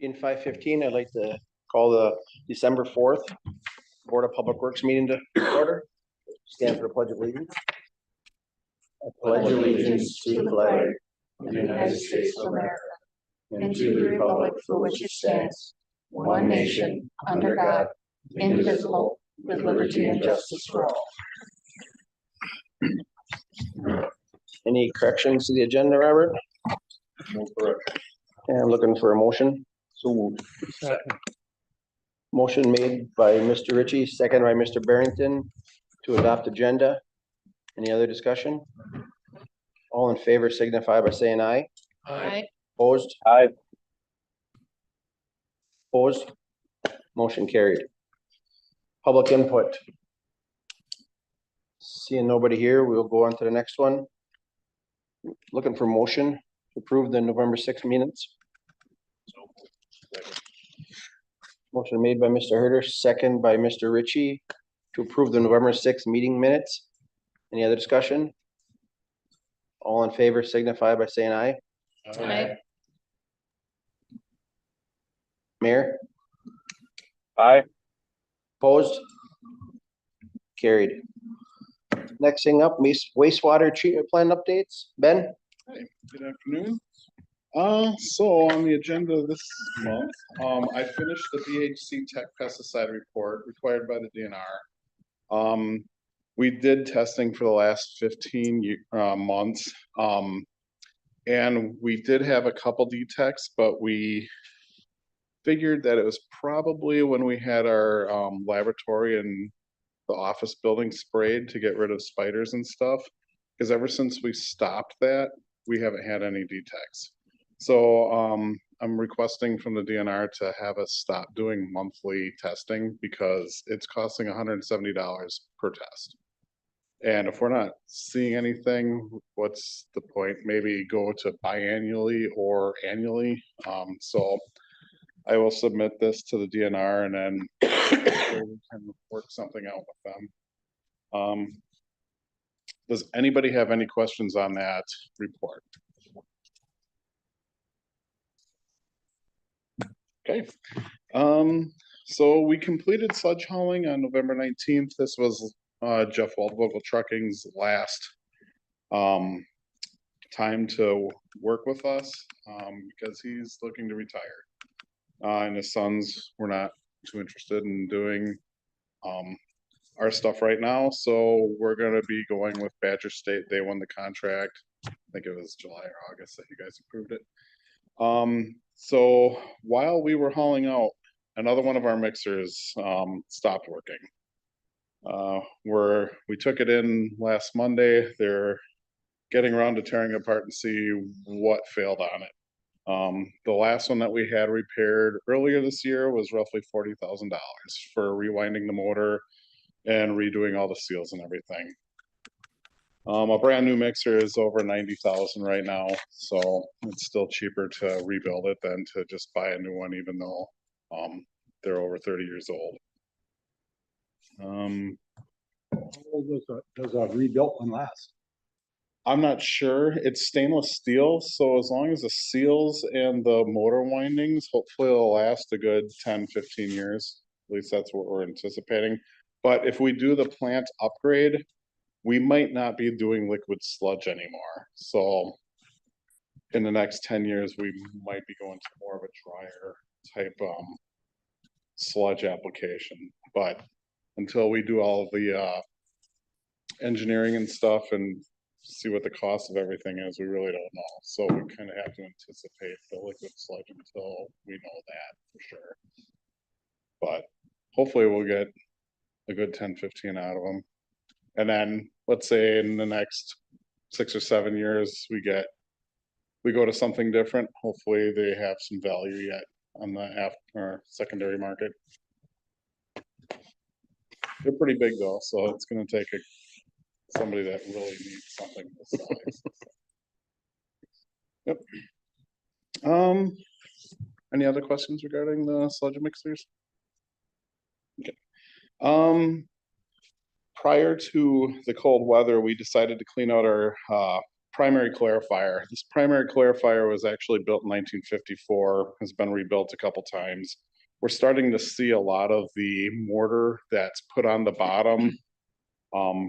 In 5:15, I'd like to call the December 4th Board of Public Works meeting to order. Stand for the Pledge of Allegiance. I pledge allegiance to the flag of the United States of America and to the republic for which it stands, one nation, under God, indivisible, with liberty and justice for all. Any corrections to the agenda, Robert? No correction. And I'm looking for a motion. So moved. Motion made by Mr. Ritchie, second by Mr. Barrington to adopt agenda. Any other discussion? All in favor signify by saying aye. Aye. Opposed? Aye. Opposed? Motion carried. Public input. Seeing nobody here, we'll go on to the next one. Looking for motion to approve the November 6th minutes. Motion made by Mr. Herder, second by Mr. Ritchie to approve the November 6th meeting minutes. Any other discussion? All in favor signify by saying aye. Aye. Mayor? Aye. Opposed? Carried. Next thing up, wastewater treatment plan updates. Ben? Hi, good afternoon. So on the agenda this month, I finished the BHC Tech pesticide report required by the DNR. We did testing for the last 15 months. And we did have a couple detects, but we figured that it was probably when we had our laboratory and the office building sprayed to get rid of spiders and stuff. Because ever since we stopped that, we haven't had any detects. So I'm requesting from the DNR to have us stop doing monthly testing because it's costing $170 per test. And if we're not seeing anything, what's the point? Maybe go to biannually or annually. So I will submit this to the DNR and then we can work something out with them. Does anybody have any questions on that report? Okay. So we completed sludge hauling on November 19th. This was Jeff Waldvogel Trucking's last time to work with us because he's looking to retire. And his sons were not too interested in doing our stuff right now. So we're going to be going with Badger State. They won the contract. I think it was July or August that you guys approved it. So while we were hauling out, another one of our mixers stopped working. We took it in last Monday. They're getting around to tearing it apart and see what failed on it. The last one that we had repaired earlier this year was roughly $40,000 for rewinding the motor and redoing all the seals and everything. A brand new mixer is over 90,000 right now, so it's still cheaper to rebuild it than to just buy a new one, even though they're over 30 years old. Does a rebuilt one last? I'm not sure. It's stainless steel, so as long as the seals and the motor windings, hopefully it'll last a good 10, 15 years. At least that's what we're anticipating. But if we do the plant upgrade, we might not be doing liquid sludge anymore. So in the next 10 years, we might be going to more of a drier type sludge application. But until we do all of the engineering and stuff and see what the cost of everything is, we really don't know. So we kind of have to anticipate the liquid sludge until we know that for sure. But hopefully we'll get a good 10, 15 out of them. And then let's say in the next 6 or 7 years, we go to something different. Hopefully they have some value yet on the after or secondary market. They're pretty big though, so it's going to take somebody that really needs something this size. Yep. Any other questions regarding the sludge mixers? Okay. Prior to the cold weather, we decided to clean out our primary clarifier. This primary clarifier was actually built in 1954, has been rebuilt a couple times. We're starting to see a lot of the mortar that's put on the bottom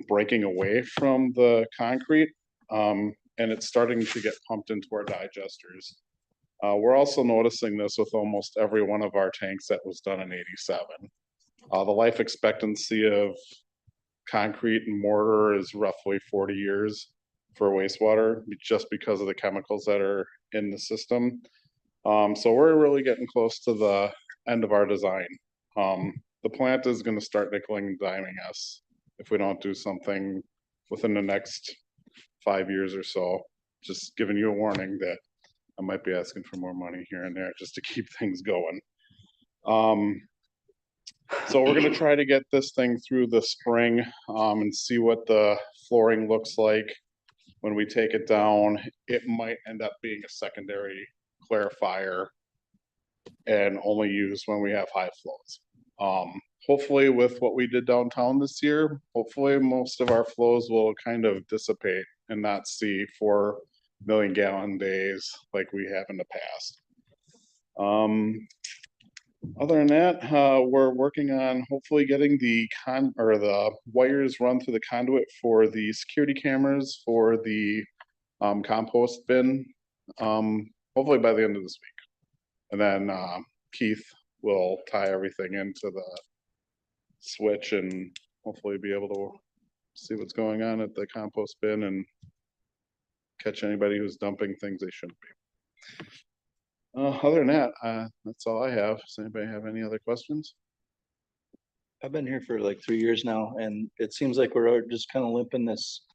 breaking away from the concrete, and it's starting to get pumped into our digesters. We're also noticing this with almost every one of our tanks that was done in '87. The life expectancy of concrete and mortar is roughly 40 years for wastewater, just because of the chemicals that are in the system. So we're really getting close to the end of our design. The plant is going to start nickeling and diming us if we don't do something within the next 5 years or so. Just giving you a warning that I might be asking for more money here and there just to keep things going. So we're gonna try to get this thing through the spring and see what the flooring looks like when we take it down. It might end up being a secondary clarifier and only used when we have high flows. Hopefully with what we did downtown this year, hopefully most of our flows will kind of dissipate and not see 4 million gallon days like we have in the past. Other than that, we're working on hopefully getting the wires run through the conduit for the security cameras for the compost bin, hopefully by the end of this week. And then Keith will tie everything into the switch and hopefully be able to see what's going on at the compost bin and catch anybody who's dumping things they shouldn't be. Other than that, that's all I have. Does anybody have any other questions? I've been here for like 3 years now, and it seems like we're just kind of limping this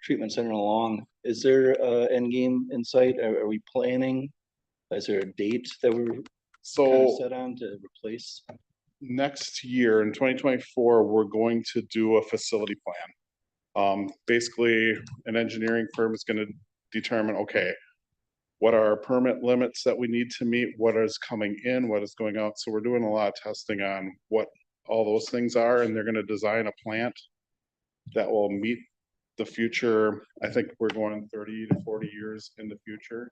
treatment center along. Is there a end game in sight? Are we planning? Is there a date that we're kind of So set on to replace? next year in 2024, we're going to do a facility plan. Basically, an engineering firm is going to determine, okay, what are our permit limits that we need to meet, what is coming in, what is going out. So we're doing a lot of testing on what all those things are, and they're going to design a plant that will meet the future. I think we're going 30 to 40 years in the future,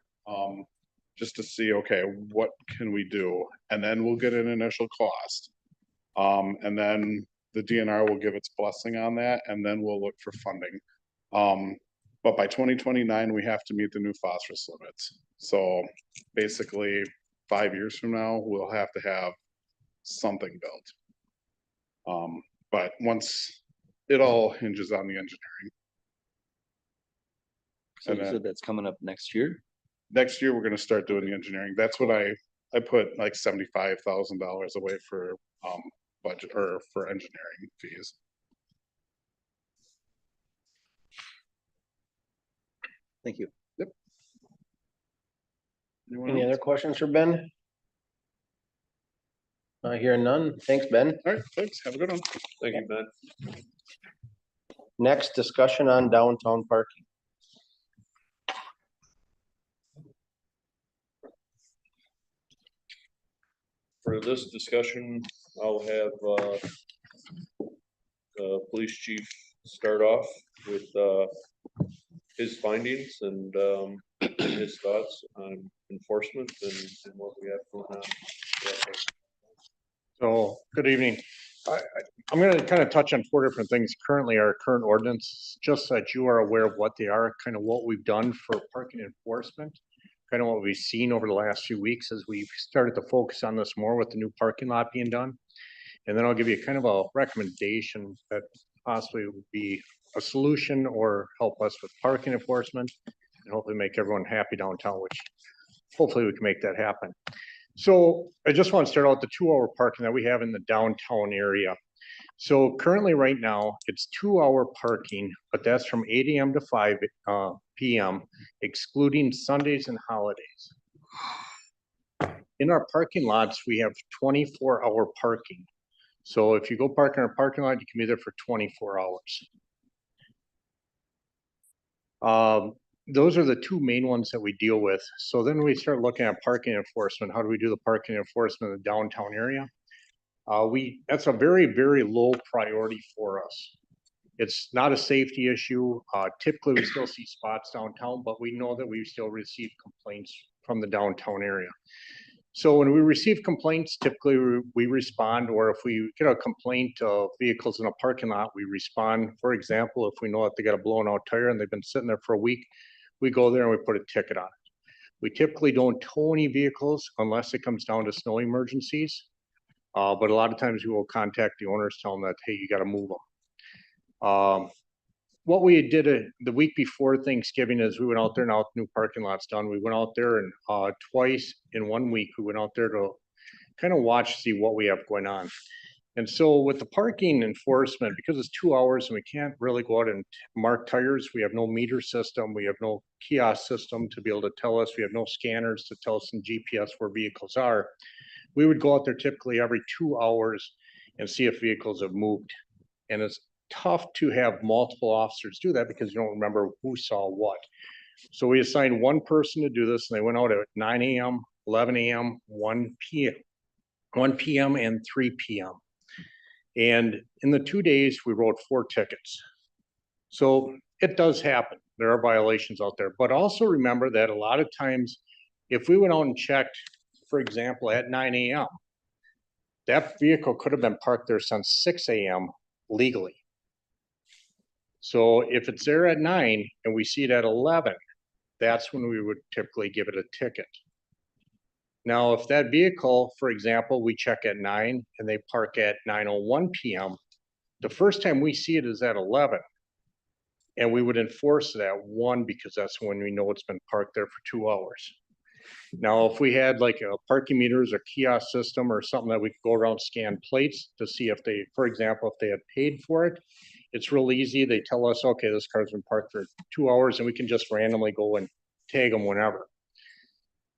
just to see, okay, what can we do? And then we'll get an initial cost. And then the DNR will give its blessing on that, and then we'll look for funding. But by 2029, we have to meet the new phosphorus limits. So basically 5 years from now, we'll have to have something built. But once it all hinges on the engineering. So And you then said that's coming up next year? next year, we're gonna start doing the engineering. That's what I put like $75,000 away for budget or for engineering fees. Thank you. Anyone Any else? other questions for Ben? Hearing none. Thanks, Ben. All right, thanks. Have a good one. Thank you, Ben. Next, discussion on downtown parking. For this discussion, I'll have the police chief start off with his findings and his thoughts on enforcement and what we have going on. So, good evening. I'm gonna kind of touch on 4 different things. Currently, our current ordinance, just so that you are aware of what they are, kind of what we've done for parking enforcement, kind of what we've seen over the last few weeks as we've started to focus on this more with the new parking lot being done. And then I'll give you kind of a recommendation that possibly would be a solution or help us with parking enforcement and hopefully make everyone happy downtown, which hopefully we can make that happen. So I just want to start out the 2-hour parking that we have in the downtown area. So currently right now it's 2-hour parking, but that's from 8 AM to 5 PM, excluding Sundays and holidays. In our parking lots, we have 24-hour parking. So if you go park in our parking lot, you can be there for 24 hours. Those are the 2 main ones that we deal with. So then we start looking at parking enforcement. How do we do the parking enforcement in the downtown area? That's a very, very low priority for us. It's not a safety issue. Typically, we still see spots downtown, but we know that we still receive complaints from the downtown area. So when we receive complaints, typically we respond, or if we get a complaint of vehicles in a parking lot, we respond. For example, if we know that they got a blown out tire and they've been sitting there for a week, we go there and we put a ticket on it. We typically don't tow any vehicles unless it comes down to snow emergencies. But a lot of times we will contact the owners, tell them that, hey, you got to move them. What we did the week before Thanksgiving is we went out there, now with new parking lots done, we went out there and twice in 1 week, we went out there to kind of watch, see what we have going on. And so with the parking enforcement, because it's 2 hours and we can't really go out and mark tires, we have no meter system, we have no kiosk system to be able to tell us, we have no scanners to tell us in GPS where vehicles are. We would go out there typically every 2 hours and see if vehicles have moved. And it's tough to have multiple officers do that because you don't remember who saw what. So we assigned one person to do this, and they went out at 9 a.m., 11 a.m., 1 p.m., and 3 p.m. And in the 2 days, we wrote 4 tickets. So it does happen. There are violations out there. But also remember that a lot of times, if we went out and checked, for example, at 9 a.m., that vehicle could have been parked there since 6 a.m. legally. So if it's there at 9 and we see it at 11, that's when we would typically give it a ticket. Now, if that vehicle, for example, we check at 9 and they park at 9:01 p.m., the first time we see it is at 11. And we would enforce it at 1 because that's when we know it's been parked there for 2 hours. Now, if we had like a parking meters or kiosk system or something that we could go around scan plates to see if they, for example, if they had paid for it, it's real easy. They tell us, okay, this car's been parked for 2 hours, and we can just randomly go and tag them whenever.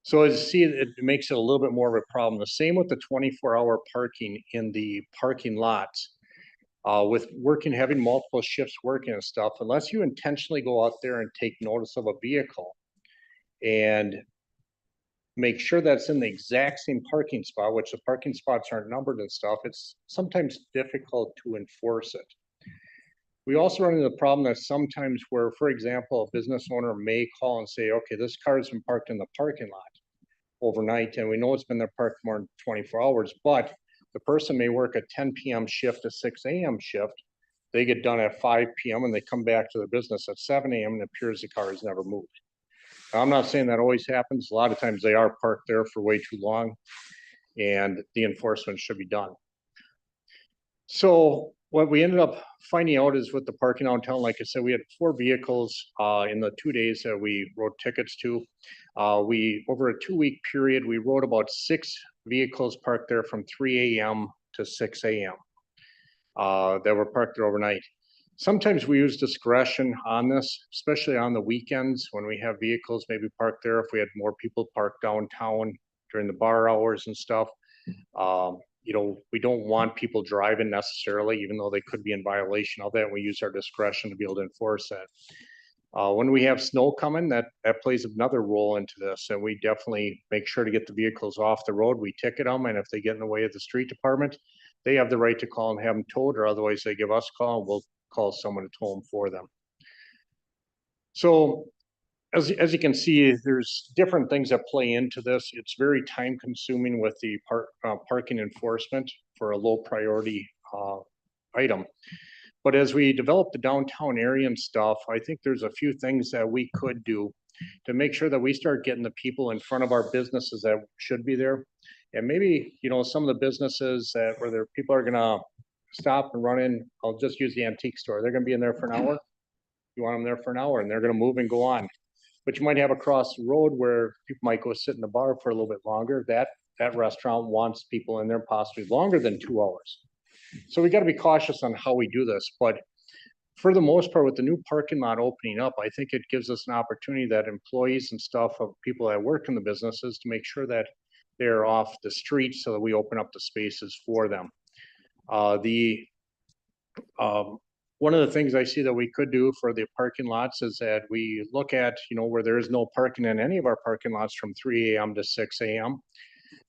So as you see, it makes it a little bit more of a problem. The same with the 24-hour parking in the parking lots. With having multiple shifts working and stuff, unless you intentionally go out there and take notice of a vehicle and make sure that's in the exact same parking spot, which the parking spots aren't numbered and stuff, it's sometimes difficult to enforce it. We also run into the problem that sometimes where, for example, a business owner may call and say, okay, this car has been parked in the parking lot overnight, and we know it's been there parked more than 24 hours, but the person may work a 10 p.m. shift, a 6 a.m. shift. They get done at 5 p.m. and they come back to the business at 7 a.m. and it appears the car has never moved. Now, I'm not saying that always happens. A lot of times they are parked there for way too long, and the enforcement should be done. So what we ended up finding out is with the parking downtown, like I said, we had 4 vehicles in the 2 days that we wrote tickets to. Over a 2-week period, we wrote about 6 vehicles parked there from 3 a.m. to 6 a.m. That were parked there overnight. Sometimes we use discretion on this, especially on the weekends when we have vehicles maybe parked there. If we had more people parked downtown during the bar hours and stuff, you know, we don't want people driving necessarily, even though they could be in violation of that. We use our discretion to be able to enforce that. When we have snow coming, that plays another role into this, and we definitely make sure to get the vehicles off the road. We ticket them, and if they get in the way of the street department, they have the right to call and have them towed, or otherwise they give us a call and we'll call someone to tow them for them. So as you can see, there's different things that play into this. It's very time consuming with the parking enforcement for a low priority item. But as we develop the downtown area and stuff, I think there's a few things that we could do to make sure that we start getting the people in front of our businesses that should be there. And maybe, you know, some of the businesses that where there people are gonna stop and run in, I'll just use the antique store. They're gonna be in there for an hour. You want them there for an hour and they're gonna move and go on. But you might have across the road where people might go sit in the bar for a little bit longer. That restaurant wants people in there possibly longer than 2 hours. So we got to be cautious on how we do this. But for the most part, with the new parking lot opening up, I think it gives us an opportunity that employees and stuff of people that work in the businesses to make sure that they're off the street so that we open up the spaces for them. One of the things I see that we could do for the parking lots is that we look at, you know, where there is no parking in any of our parking lots from 3 a.m. to 6 a.m.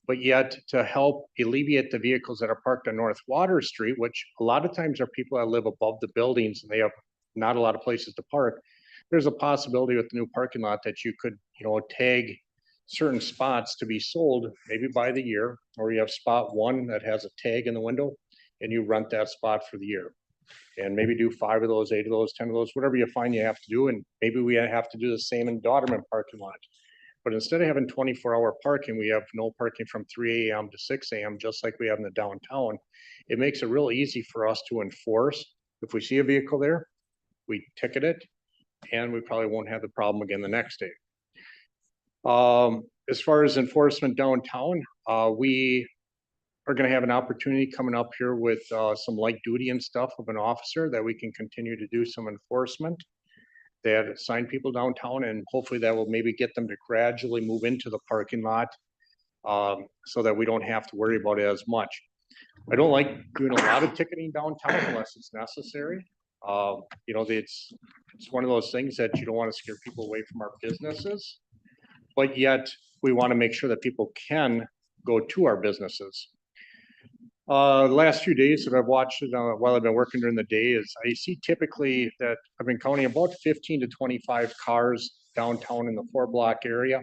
But yet to help alleviate the vehicles that are parked on North Water Street, which a lot of times are people that live above the buildings and they have not a lot of places to park. There's a possibility with the new parking lot that you could, tag certain spots to be sold, maybe by the year, or you have spot one that has a tag in the window and you rent that spot for the year. And maybe do 5 of those, 8 of those, 10 of those, whatever you find you have to do. And maybe we have to do the same in Dodderman parking lot. But instead of having 24-hour parking, we have no parking from 3 AM to 6 AM, just like we have in the downtown. It makes it real easy for us to enforce. If we see a vehicle there, we ticket it, and we probably won't have the problem again the next day. As far as enforcement downtown, we are gonna have an opportunity coming up here with some light duty and stuff of an officer that we can continue to do some enforcement. That assign people downtown, and hopefully that will maybe get them to gradually move into the parking lot, so that we don't have to worry about it as much. I don't like doing a lot of ticketing downtown unless it's necessary. It's one of those things that you don't want to scare people away from our businesses, but yet we want to make sure that people can go to our businesses. The last few days that I've watched it while I've been working during the day is I see typically that I've been counting about 15 to 25 cars downtown in the 4-block area.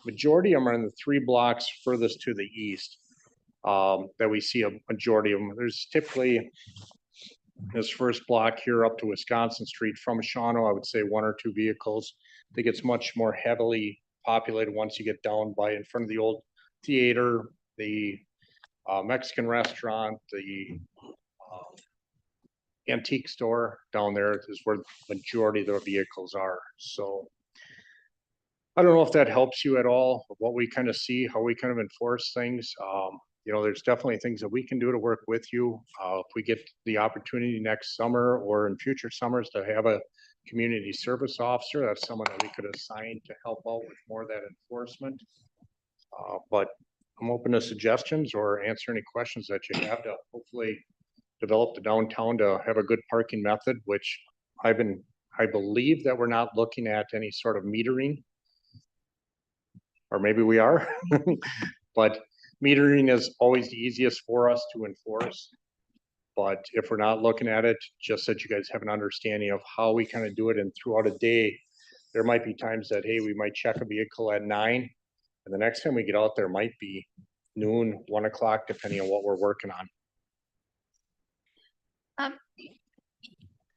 Majority of them are in the 3 blocks furthest to the east, that we see a majority of them. There's typically this first block here up to Wisconsin Street from Shawano, I would say 1 or 2 vehicles. I think it's much more heavily populated once you get down by in front of the old theater, the Mexican restaurant, the antique store down there is where the majority of the vehicles are. So I don't know if that helps you at all, what we kind of see, how we kind of enforce things. There's definitely things that we can do to work with you. If we get the opportunity next summer or in future summers to have a community service officer, that's someone that we could assign to help out with more of that enforcement. But I'm open to suggestions or answer any questions that you have to hopefully develop the downtown to have a good parking method, which I believe that we're not looking at any sort of metering. Or maybe we are, but metering is always the easiest for us to enforce. But if we're not looking at it, just that you guys have an understanding of how we kind of do it, and throughout a day, there might be times that, hey, we might check a vehicle at 9. And the next time we get out there might be noon, 1 o'clock, depending on what we're working on.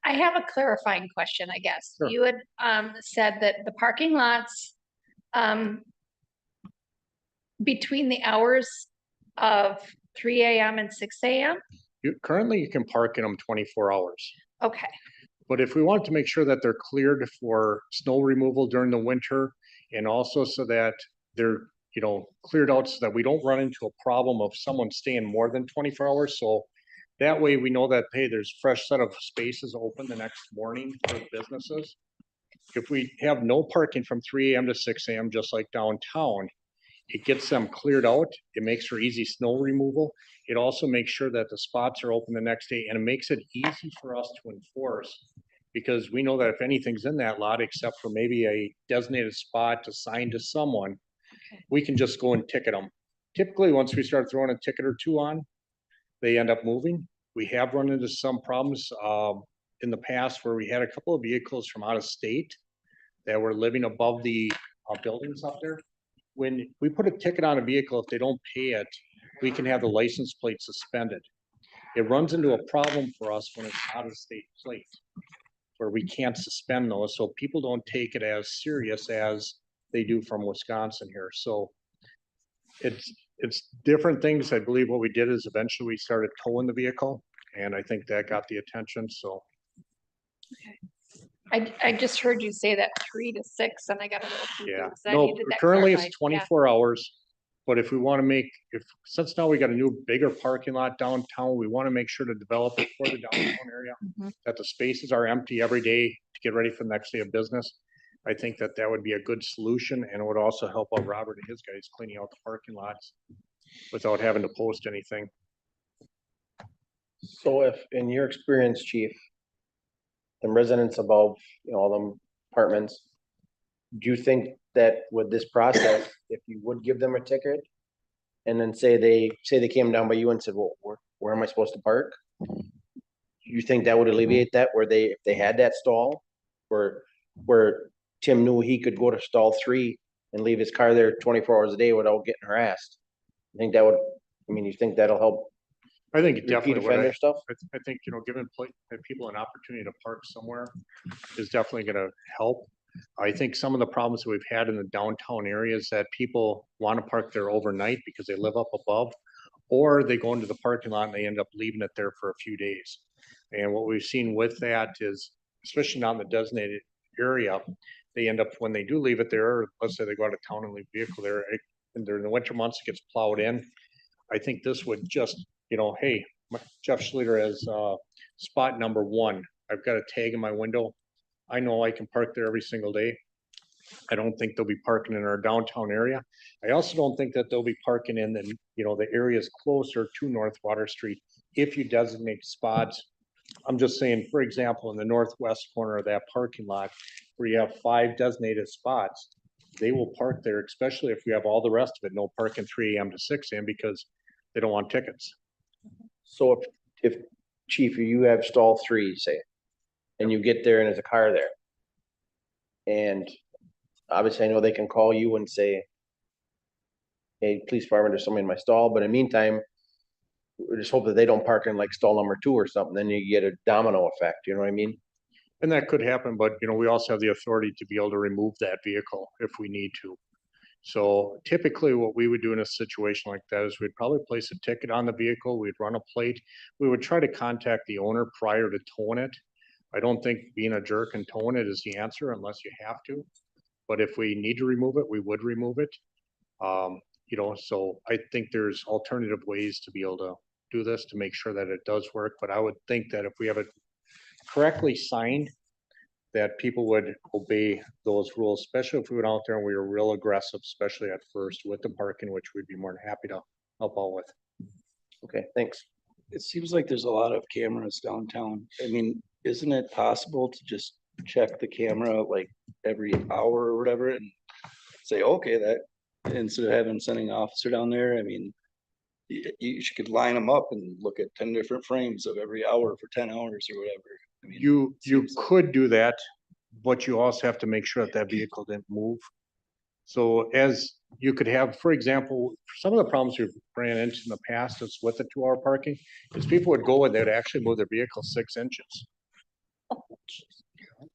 I have a clarifying question, I guess. Sure. You had said that the parking lots between the hours of 3 AM and 6 AM? Currently, you can park in them 24 hours. Okay, But if we want to make sure that they're cleared for snow removal during the winter, and also so that they're, cleared out so that we don't run into a problem of someone staying more than 24 hours. So that way we know that, hey, there's fresh set of spaces open the next morning for businesses. If we have no parking from 3 AM to 6 AM, just like downtown, it gets them cleared out. It makes for easy snow removal. It also makes sure that the spots are open the next day, and it makes it easy for us to enforce, because we know that if anything's in that lot, except for maybe a designated spot assigned to someone, we can just go and ticket them. Typically, once we start throwing a ticket or 2 on, they end up moving. We have run into some problems in the past where we had a couple of vehicles from out of state that were living above the buildings up there. When we put a ticket on a vehicle, if they don't pay it, we can have the license plate suspended. It runs into a problem for us when it's out of state plate, where we can't suspend those, so people don't take it as serious as they do from Wisconsin here. So it's different things. I believe what we did is eventually we started towing the vehicle, and I think that got the attention, so. I just heard you say that 3 to 6 and I got a little Yeah, confused. I no, needed that currently clarified. it's 24 hours, but if we want to make, since now we got a new bigger parking lot downtown, we want to make sure to develop it for the downtown area, Mhm. that the spaces are empty every day to get ready for the next day of business. I think that that would be a good solution, and it would also help out Robert and his guys cleaning out the parking lots without having to post anything. So if, in your experience, chief, the residents above, all them apartments, do you think that with this process, if you would give them a ticket, and then say they came down by you and said, well, where am I supposed to park? You think that would alleviate that where if they had that stall? Where Tim knew he could go to stall 3 and leave his car there 24 hours a day without getting harassed? I think that would, you think that'll help I think it repeat definitely would. offender stuff? I think, giving people an opportunity to park somewhere is definitely gonna help. I think some of the problems that we've had in the downtown area is that people want to park there overnight because they live up above, or they go into the parking lot and they end up leaving it there for a few days. And what we've seen with that is, especially not in the designated area, they end up, when they do leave it there, let's say they go out of town and leave vehicle there, and during the winter months, it gets plowed in. I think this would just, hey, Jeff Schluter has spot number 1. I've got a tag in my window. I know I can park there every single day. I don't think they'll be parking in our downtown area. I also don't think that they'll be parking in the areas closer to North Water Street if you designate spots. I'm just saying, for example, in the northwest corner of that parking lot, where you have 5 designated spots, they will park there, especially if you have all the rest of it, no parking 3 AM to 6 AM, because they don't want tickets. So if chief, you have stall 3, say, and you get there and there's a car there. And obviously I know they can call you and say, hey, police department, there's somebody in my stall, but in the meantime, we just hope that they don't park in like stall number 2 or something, then you get a domino effect, you know what I mean? And that could happen, but we also have the authority to be able to remove that vehicle if we need to. So typically what we would do in a situation like that is we'd probably place a ticket on the vehicle, we'd run a plate. We would try to contact the owner prior to towing it. I don't think being a jerk and towing it is the answer unless you have to. But if we need to remove it, we would remove it. So I think there's alternative ways to be able to do this to make sure that it does work. But I would think that if we have it correctly signed, that people would obey those rules, especially if we went out there and we were real aggressive, especially at first with the parking, which we'd be more than happy to help out with. Okay, thanks. It seems like there's a lot of cameras downtown. I mean, isn't it possible to just check the camera like every hour or whatever and say, okay, that, instead of sending an officer down there, I mean, you could line them up and look at 10 different frames of every hour for 10 hours or whatever. I mean, You seems like- could do that, but you also have to make sure that vehicle didn't move. So as you could have, for example, some of the problems we've ran into in the past is with the 2-hour parking, is people would go and they'd actually move their vehicle 6 inches.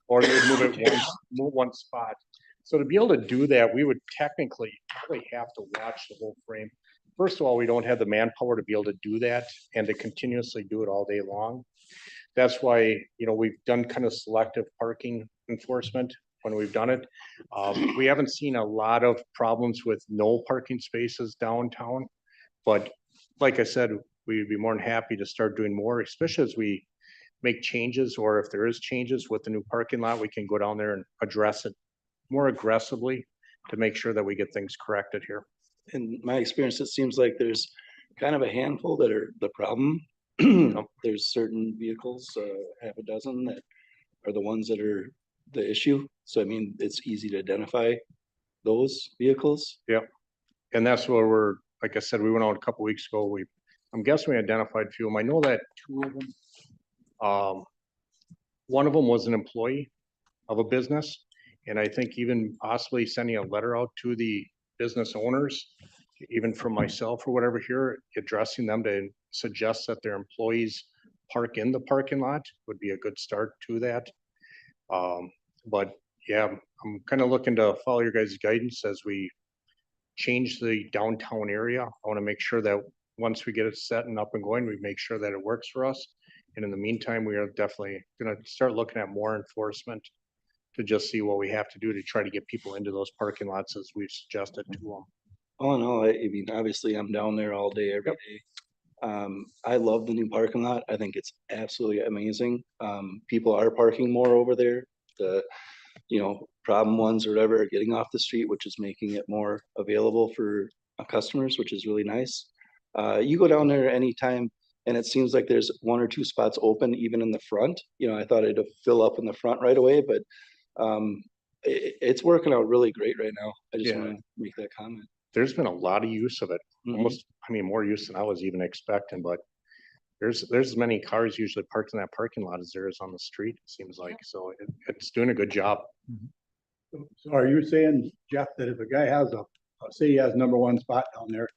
Or they would move one spot. So to be able to do that, we would technically probably have to watch the whole frame. First of all, we don't have the manpower to be able to do that and to continuously do it all day long. That's why, we've done kind of selective parking enforcement when we've done it. We haven't seen a lot of problems with no parking spaces downtown. But like I said, we'd be more than happy to start doing more, especially as we make changes, or if there is changes with the new parking lot, we can go down there and address it more aggressively to make sure that we get things corrected here. In my experience, it seems like there's kind of a handful that are the problem. There's certain vehicles, half a dozen, that are the ones that are the issue. So I mean, it's easy to identify those vehicles. And that's where we're, like I said, we went out a couple weeks ago. I'm guessing we identified a few of them. I know that 2 of them, one of them was an employee of a business. And I think even possibly sending a letter out to the business owners, even from myself or whatever here, addressing them to suggest that their employees park in the parking lot would be a good start to that. But yeah, I'm kind of looking to follow your guys' guidance as we change the downtown area. I want to make sure that once we get it set and up and going, we make sure that it works for us. And in the meantime, we are definitely going to start looking at more enforcement to just see what we have to do to try to get people into those parking lots as we've suggested to them. Oh, no, I mean, obviously I'm down there all day, every day. I love the new parking lot. I think it's absolutely amazing. People are parking more over there. The, problem ones or whatever are getting off the street, which is making it more available for customers, which is really nice. You go down there anytime and it seems like there's 1 or 2 spots open even in the front. I thought it'd fill up in the front right away, but it's working out really great right now. I just want to make that comment. there's been a lot of use of it, almost, I mean, more use than I was even expecting, but there's as many cars usually parked in that parking lot as there is on the street, it seems like, so it's doing a good job. So are you saying, Jeff, that if a guy has say he has #1 spot down there,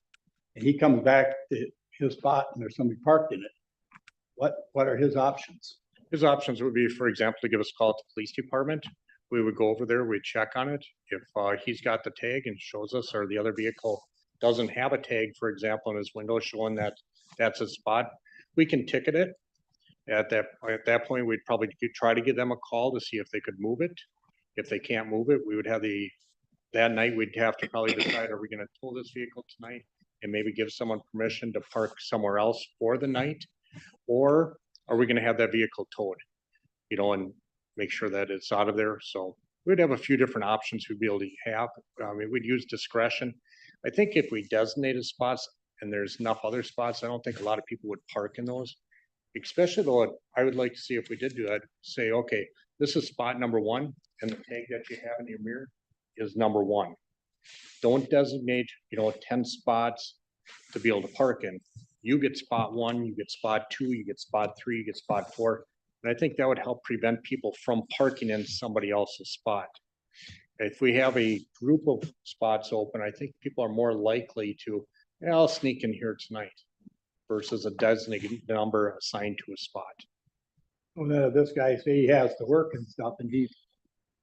and he comes back to his spot and there's somebody parked in it, what are his options? His options would be, for example, to give us a call at the police department. We would go over there, we'd check on it. If he's got the tag and shows us, or the other vehicle doesn't have a tag, for example, in his window showing that that's his spot, we can ticket it. At that point, we'd probably try to give them a call to see if they could move it. If they can't move it, we would have that night, we'd have to probably decide, are we gonna tow this vehicle tonight? And maybe give someone permission to park somewhere else for the night? Or are we gonna have that vehicle towed? You know, and make sure that it's out of there. So we'd have a few different options we'd be able to have. I mean, we'd use discretion. I think if we designated spots and there's enough other spots, I don't think a lot of people would park in those. Especially though, I would like to see if we did do that, say, okay, this is spot #1 and the tag that you have in your mirror is #1. Don't designate, 10 spots to be able to park in. You get spot 1, you get spot 2, you get spot 3, you get spot 4. And I think that would help prevent people from parking in somebody else's spot. If we have a group of spots open, I think people are more likely to, I'll sneak in here tonight versus a designated number assigned to a spot. Well, then if this guy say he has to work and stuff and he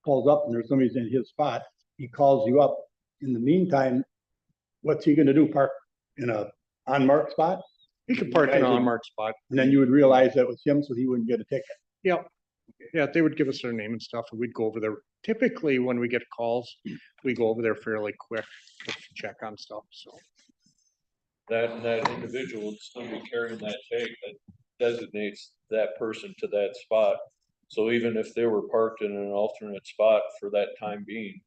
calls up and there's somebody's in his spot, he calls you up. In the meantime, what's he gonna do? Park in a unmarked spot? You could park in an unmarked spot. And then you would realize that was him, so he wouldn't get a ticket. Yep. Yeah, they would give us their name and stuff, and we'd go over there. Typically, when we get calls, we go over there fairly quick to check on stuff, so. That individual would still be carrying that tag that designates that person to that spot. So even if they were parked in an alternate spot for that time being,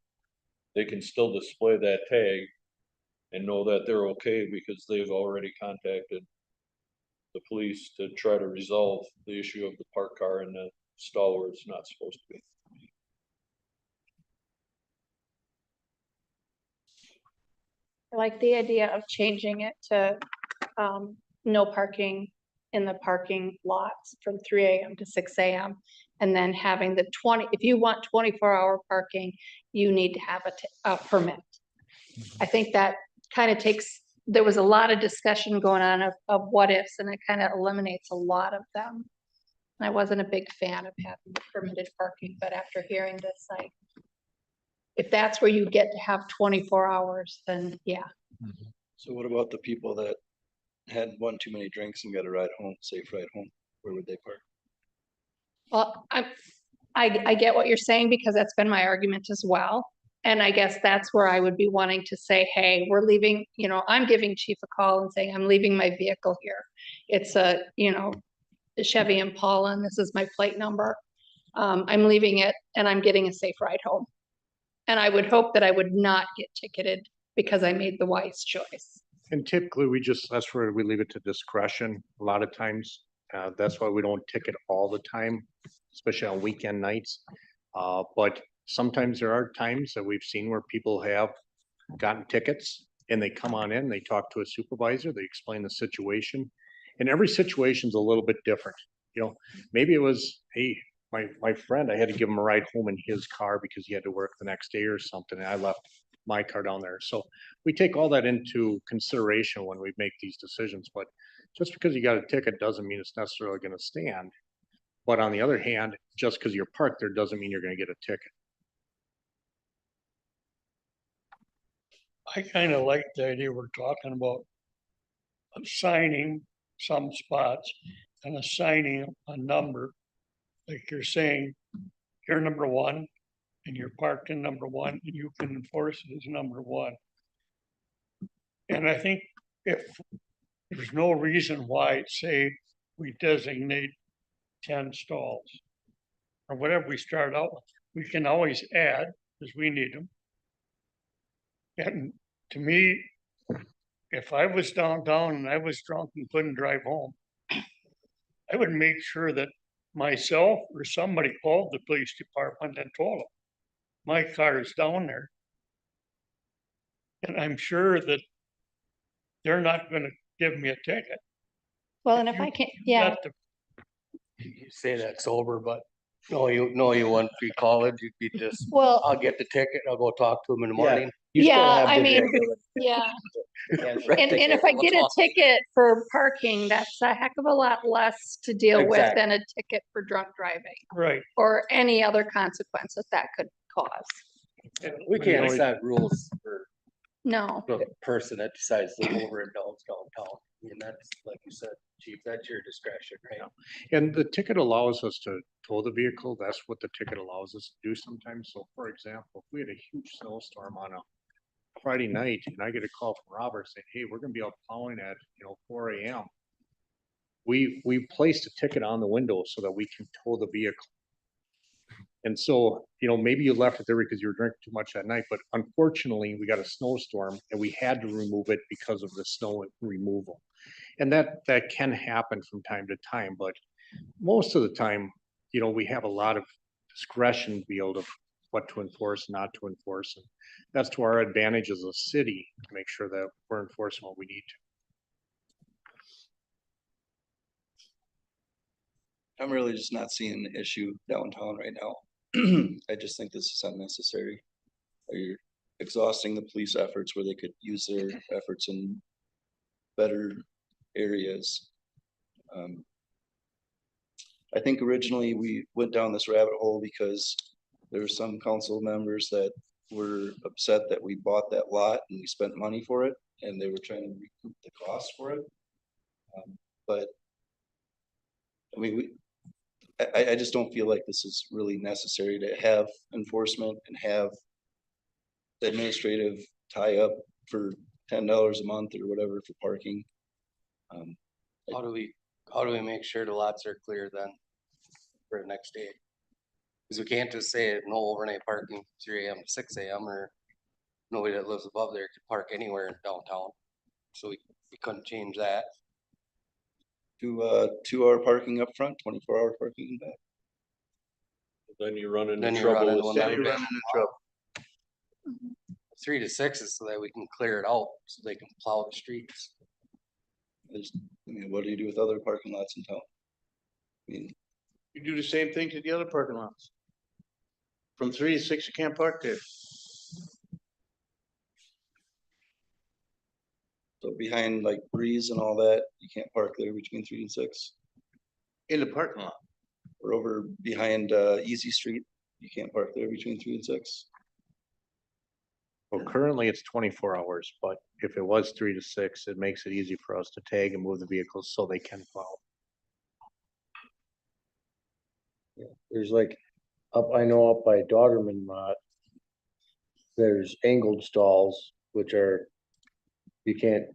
they can still display that tag and know that they're okay because they've already contacted the police to try to resolve the issue of the parked car in the stall where it's not supposed to be. I like the idea of changing it to no parking in the parking lots from 3 AM to 6 AM. And then having the if you want 24-hour parking, you need to have a permit. I think that kind of there was a lot of discussion going on of what ifs, and it kind of eliminates a lot of them. I wasn't a big fan of having permitted parking, but after hearing this, if that's where you get to have 24 hours, then yeah. So what about the people that had one too many drinks and got a ride home, safe ride home? Where would they park? Well, I get what you're saying, because that's been my argument as well. And I guess that's where I would be wanting to say, hey, we're leaving, I'm giving Chief a call and saying, I'm leaving my vehicle here. It's a Chevy Impala, and this is my plate number. I'm leaving it and I'm getting a safe ride home. And I would hope that I would not get ticketed because I made the wise choice. And typically, that's where we leave it to discretion. A lot of times, that's why we don't ticket all the time, especially on weekend nights. But sometimes there are times that we've seen where people have gotten tickets and they come on in, they talk to a supervisor, they explain the situation. And every situation's a little bit different. Maybe it was, hey, my friend, I had to give him a ride home in his car because he had to work the next day or something, and I left my car down there. So we take all that into consideration when we make these decisions. But just because you got a ticket doesn't mean it's necessarily going to stand. But on the other hand, just because you're parked there doesn't mean you're going to get a ticket. I kind of like the idea we're talking about assigning some spots and assigning a number. Like you're saying, you're #1 and you're parked in #1 and you can enforce it as #1. And I think if there's no reason why, say, we designate 10 stalls or whatever we start out with, we can always add as we need them. And to me, if I was downtown and I was drunk and couldn't drive home, I would make sure that myself or somebody called the police department and told them, my car is down there. And I'm sure that they're not gonna give me a ticket. Well, and if You- I can, you yeah, got to- You say that sober, but no, you wouldn't be college, you'd be just, well, I'll get the ticket, I'll go talk to him in the Yeah. morning. You still Yeah, have I the mean, ability yeah. to cancel. And if I get a ticket for parking, that's a heck of a lot less to deal with Exactly. than a ticket for drunk driving Right, or any other consequences that could cause. We can't set rules for No, the person that decides to overindulge downtown. I mean, that's, like you said, chief, that's your discretion, right? And the ticket allows us to tow the vehicle. That's what the ticket allows us to do sometimes. So for example, if we had a huge snowstorm on a Friday night and I get a call from Robert saying, hey, we're gonna be out plowing at, 4 AM. We placed a ticket on the window so that we can tow the vehicle. And so, maybe you left it there because you were drinking too much that night, but unfortunately, we got a snowstorm and we had to remove it because of the snow removal. And that can happen from time to time, but most of the time, we have a lot of discretion to be able to what to enforce, not to enforce. And that's to our advantage as a city to make sure that we're enforcing what we need to. I'm really just not seeing an issue downtown right now. I just think this is unnecessary. You're exhausting the police efforts where they could use their efforts in better areas. I think originally we went down this rabbit hole because there were some council members that were upset that we bought that lot and we spent money for it and they were trying to recoup the cost for it. But I mean, I just don't feel like this is really necessary to have enforcement and have the administrative tie up for $10 a month or whatever for parking. How do we make sure the lots are clear then for the next day? Cause we can't just say no overnight parking 3 AM to 6 AM or nobody that lives above there could park anywhere in downtown. So we couldn't change that. Do 2-hour parking up front, 24-hour parking in back. Then you run into Then you run trouble into with another safety. bit. 3 to 6 is so that we can clear it out, so they can plow the streets. What do you do with other parking lots in town? I mean, You do the same thing to the other parking lots. From 3 to 6, you can't park there. so behind like Breeze and all that, you can't park there between 3 and 6. In the parking lot. Or over behind Easy Street, you can't park there between 3 and 6. Well, currently it's 24 hours, but if it was 3 to 6, it makes it easy for us to tag and move the vehicles so they can plow. There's like, I know up by Doggerman lot, there's angled stalls, which are, you can't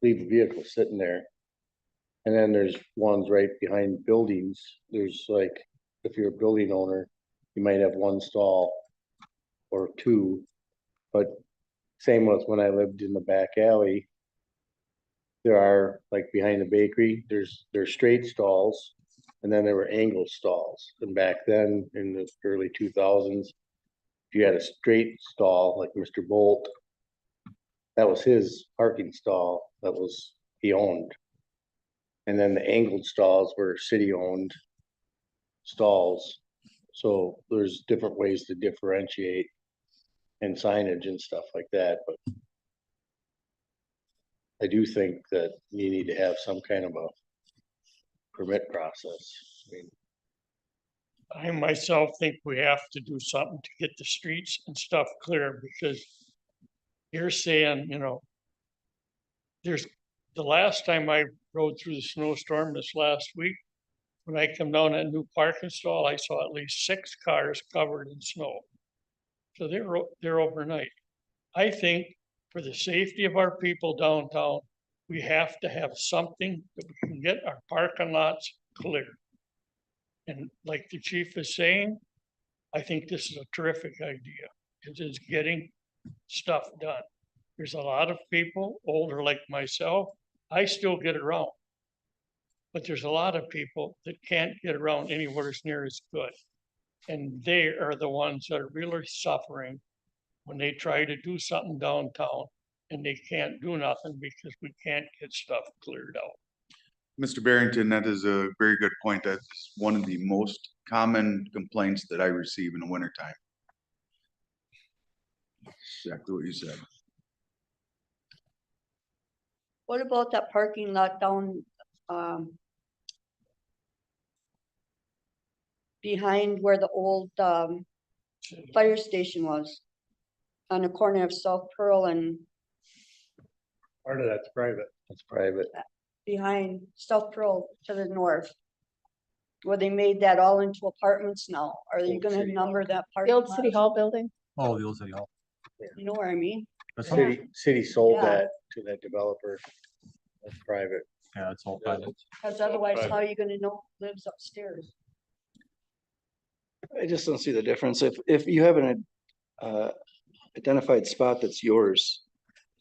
leave the vehicle sitting there. And then there's ones right behind buildings. There's like, if you're a building owner, you might have 1 stall or 2. But same with when I lived in the back alley. There are, like behind the bakery, there's straight stalls. And then there were angled stalls. And back then, in the early 2000s, if you had a straight stall, like Mr. Bolt, that was his parking stall, he owned. And then the angled stalls were city-owned stalls. So there's different ways to differentiate and signage and stuff like that, but I do think that you need to have some kind of a permit process. I mean, I myself think we have to do something to get the streets and stuff clear because you're saying, there's, the last time I rode through the snowstorm this last week, when I come down that new parking stall, I saw at least 6 cars covered in snow. So they're overnight. I think for the safety of our people downtown, we have to have something that we can get our parking lots clear. And like the chief is saying, I think this is a terrific idea. It is getting stuff done. There's a lot of people older like myself. I still get around. But there's a lot of people that can't get around anywhere as near as good. And they are the ones that are really suffering when they try to do something downtown and they can't do nothing because we can't get stuff cleared out. Mr. Barrington, that is a very good point. That's one of the most common complaints that I receive in the wintertime. Exactly what you said. What about that parking lot down, behind where the old, fire station was? On the corner of South Pearl and Part of that's private. It's private. behind South Pearl to the north. Where they made that all into apartments now. Are you gonna number that part? The old city hall building. Oh, the old city hall. You know what I mean? City sold Yeah. that to that developer. That's private. Yeah, it's all private. Cause otherwise, how are you gonna know who lives upstairs? I just don't see the difference. If you have an identified spot that's yours,